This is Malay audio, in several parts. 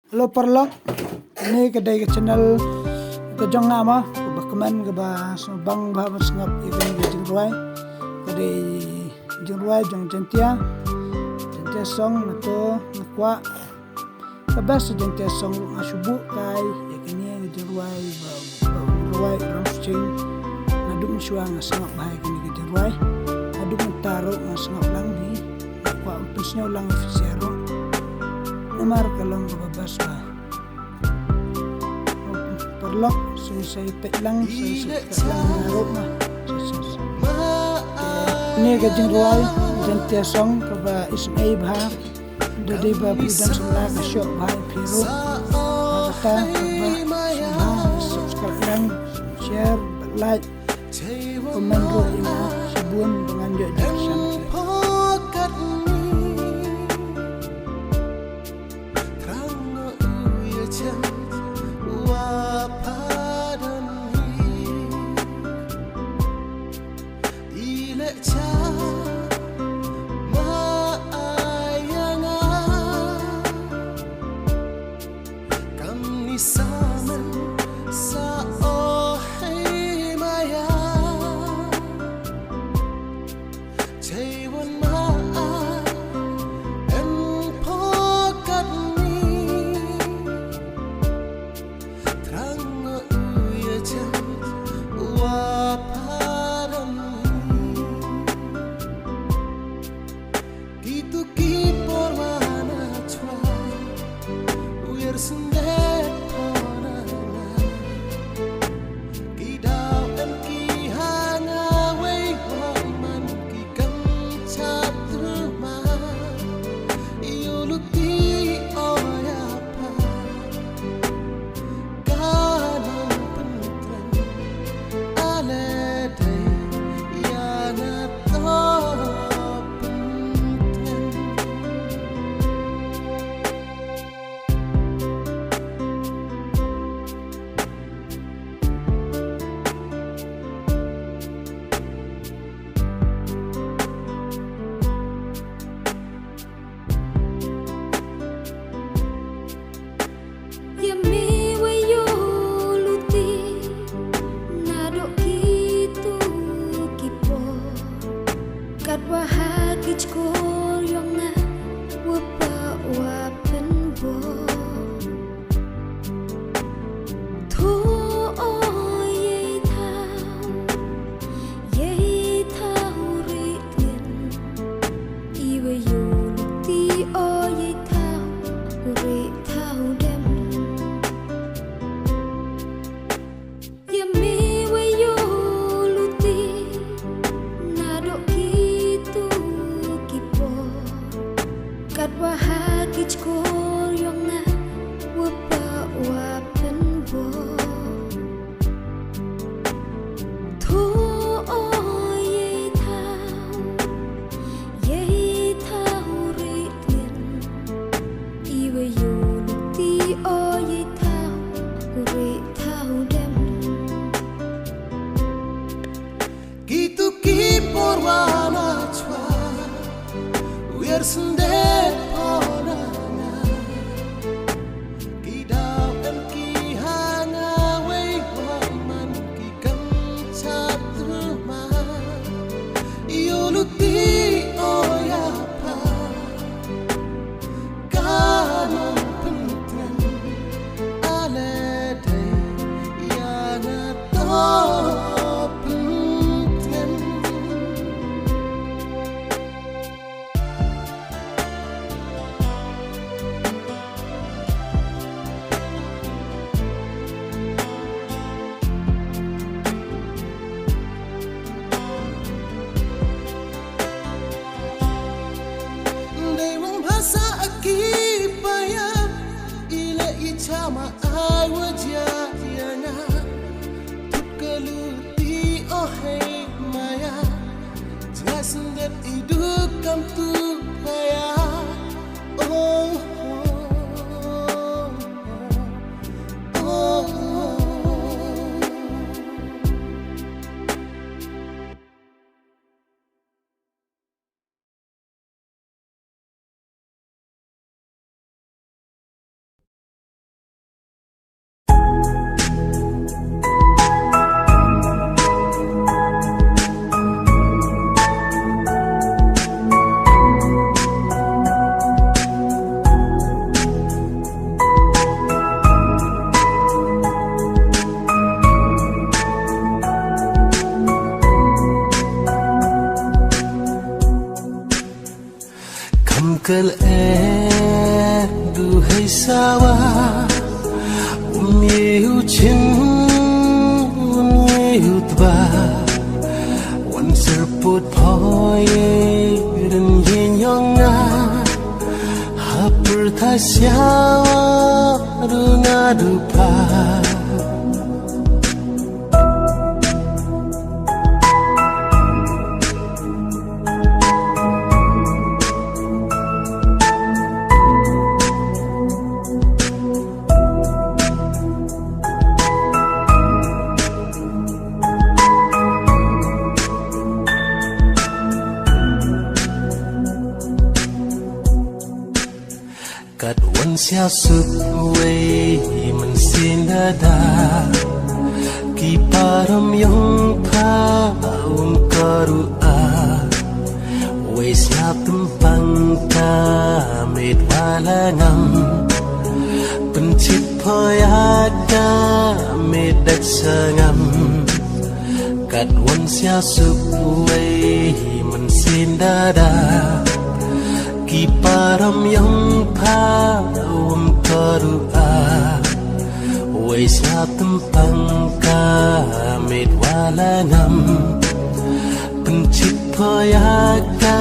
Halo Perlok, ini kedai ke channel ke jong nama kemen ke bang bah sengap ikan jeng ruai kedai jeng ruai jong jentia song nato nakwa kabas jentia song asubu kai yakini jeng ruai ruai ramsing naduk suang sengap bah ikan jeng ruai naduk taro sengap lang ni nakwa utusnya ulang ofisiero namar kalong babas ba Perlok saya pet lang saya ngarok mah ini gajeng ruai jentia song kaba ismai bah dadi ba pidam sala ka syok bah piro kata kaba subscribe lang share like komen ro ina sabun dengan jajan Sama ai wajah yana tukaluti oh hey maya jasin that iduk kam tu maya oh sawa yêu chin yêu tba wan serput phoye den yin yonga hapur tha sawa runga dupa Kat wan sia sup wei man sin da ki param yong pha karu a wei sia tumpang ka met wala ngam pencit phoya ka met dak sangam kat wan sia sup wei man sin da ki param yong pha karu a wei sa tumpang ka met wala ngam pencit phoya ka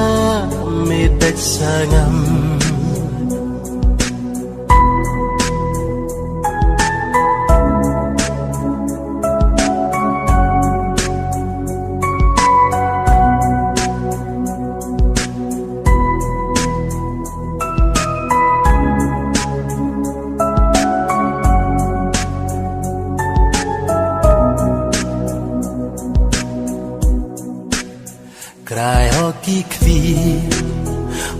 met dak sangam Cry hoki kvi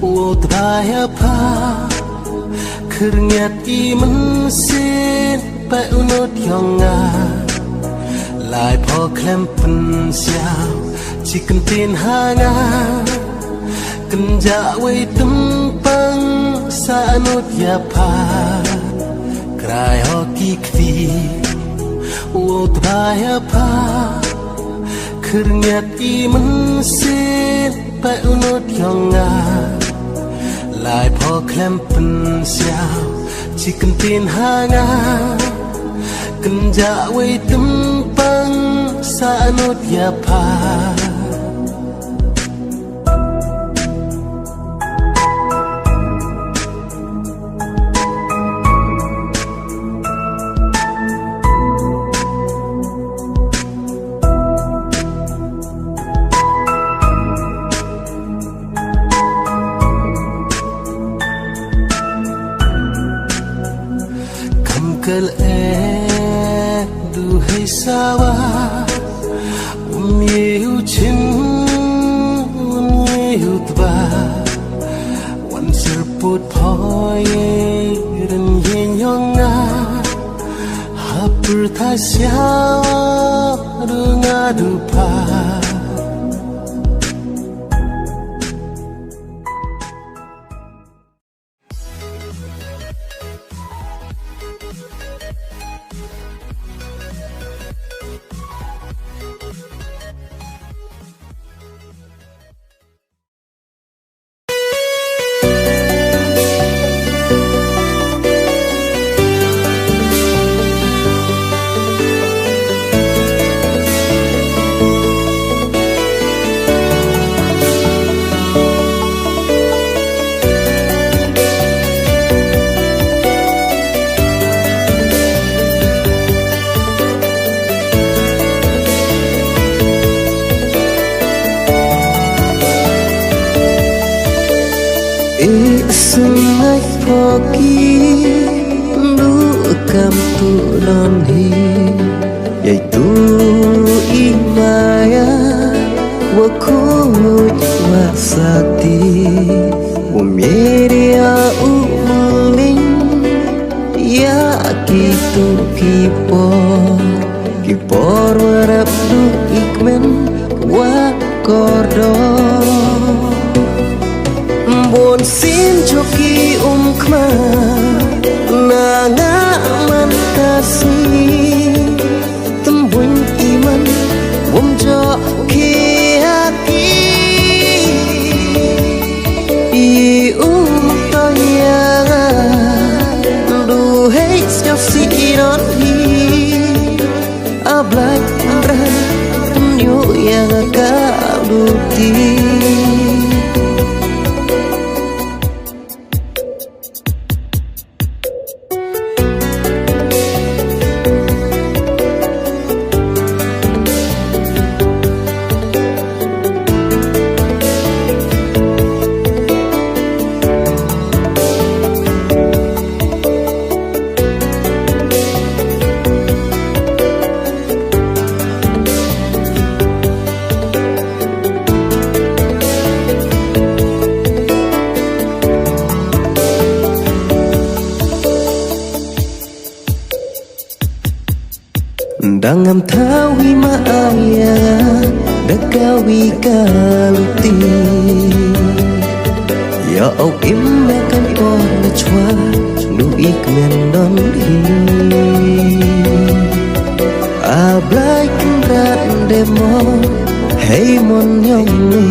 wo tbaya pa khirnget ki man sin pa unot yonga lai pho klem pen siao chi kan tin hanga kan ja wei tum pang sa anot ya pa cry hoki kvi wo tbaya pa khirnget i man sin pa unot yonga lai pho klem pen siao chi kan tin hanga kan ja wei tum pang sa anot ya pa Kel du hai sawa yêu chin yêu tba wan serput phoye den yin yonga hapur tha sawa runga dupa sungai poki lu kam tu non hi yaitu imaya wa kuj wa sakti umyeria uling ya kitu kipor warap du ikmen wa kordon bon sin choki khma na nga man kasi tembun iman wom jo ki aki i to ya du si iron hi ablay ra tunyo yang kaluti Dangam tawi maaya dakawi kaluti ya au im na kan por na chwa nu ik men don hi ablai kan rat demo hey mon yong ni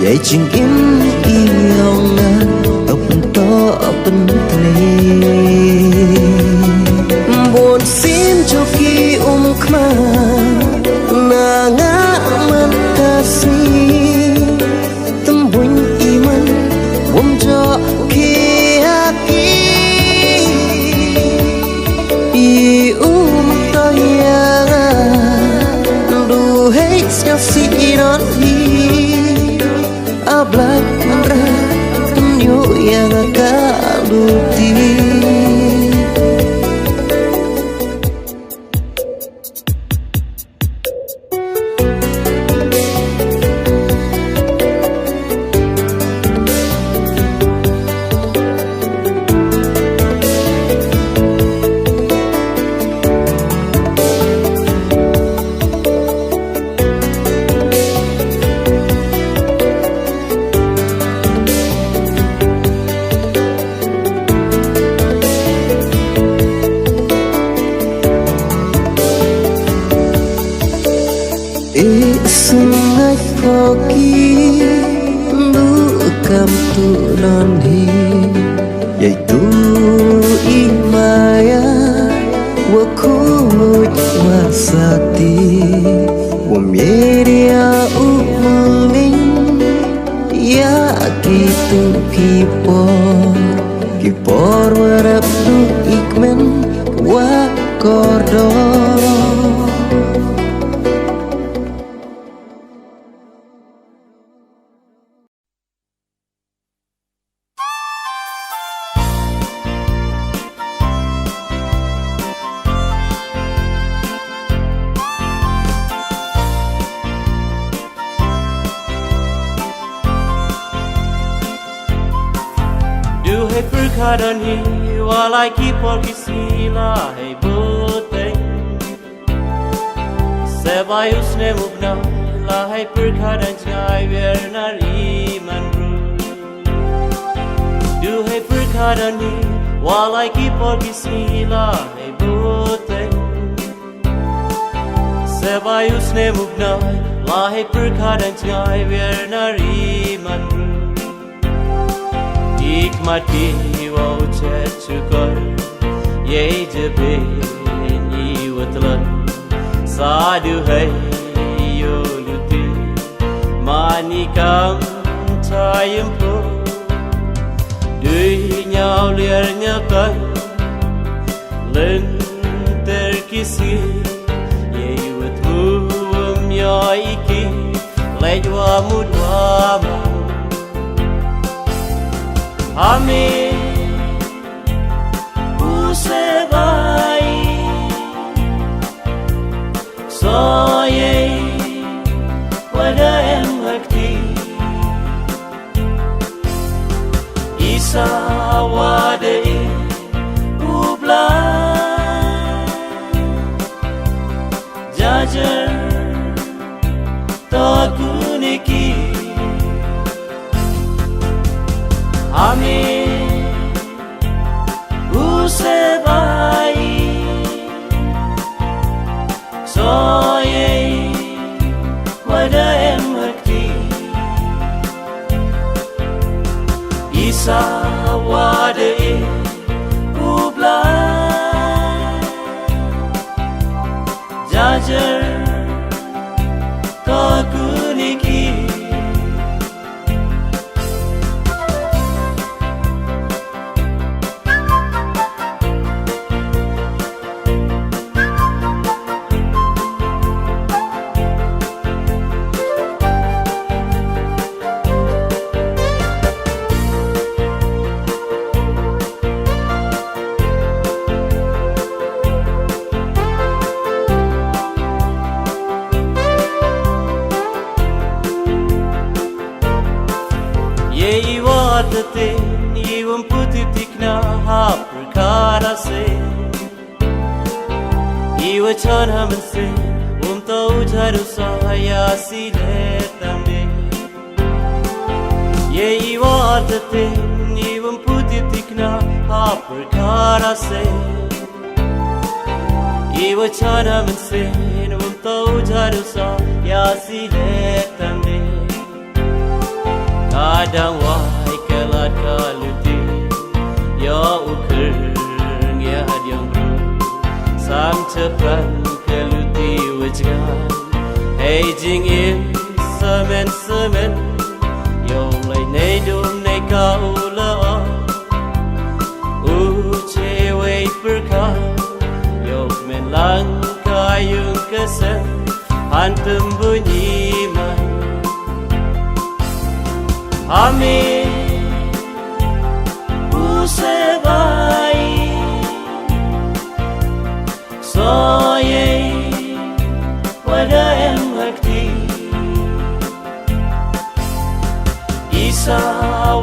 yai ching im i yong na open to open play buồn xin cho khi khma na nga man kasi tâm buồn iman buông cho khi aki i ta ya du hey si iron hi ablay ra tunyo yang kaluti sungai koki lu kam tu non hi yaitu imaya wa kuj wasati wa media umuling ya kitu kipor warap du ikmen wa kordo Duhai perkadan hi walai kipor kisila hai buteng Sebayus ne mugna lahai perkadan chai bernari manru Duhai perkadan hi walai kipor kisila hai buteng Sebayus ne mugna lahai perkadan chai bernari manru Hikmati wau cecukar Yei jebe ni watlan Sadu hai yoluti Manikam tayem po Dui nhau liar nyakan Len terkisi Yei watmu yaiki Lejwa mudwama Amin Usebai Soye Wada em hakti Isa wada ubla Jajar Takuniki Amin te Iwan putih tikna hapur karase Iwa chan hamanse tau jaru saya siletame Ye iwa arte Iwan putih tikna hapur karase Iwa chan hamanse tau jaru saya siletame Kadang wahai kelat kaluti Ya uker ya diang bro Sam cepat keluti wajgan Hey jing im semen Yo lai nei dum nei kau la Cewek perkah Yo men langkah yung kesen Hantem bunyi man Amin Usebai Soye Wada em hakti Isa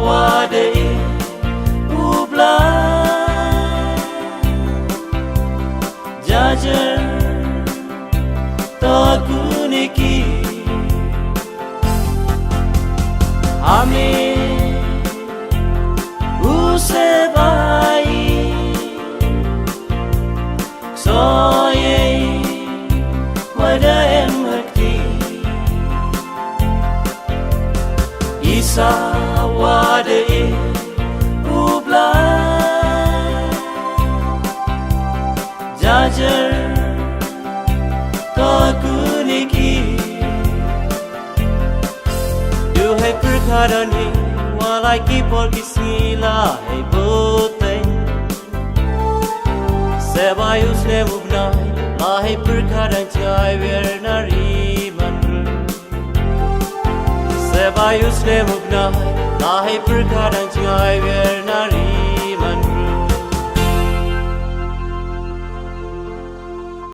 wada ubla Jajar Takuniki Amin Usebai Soye Wada em hakti Isa wada ubla Jajar Takuniki Duhai perkara ni Walai kipol kisila Hai boteng Sebayus ne mugnai Lahai perkara jai Wernari mandru Sebayus ne mugnai Lahai perkara jai Wernari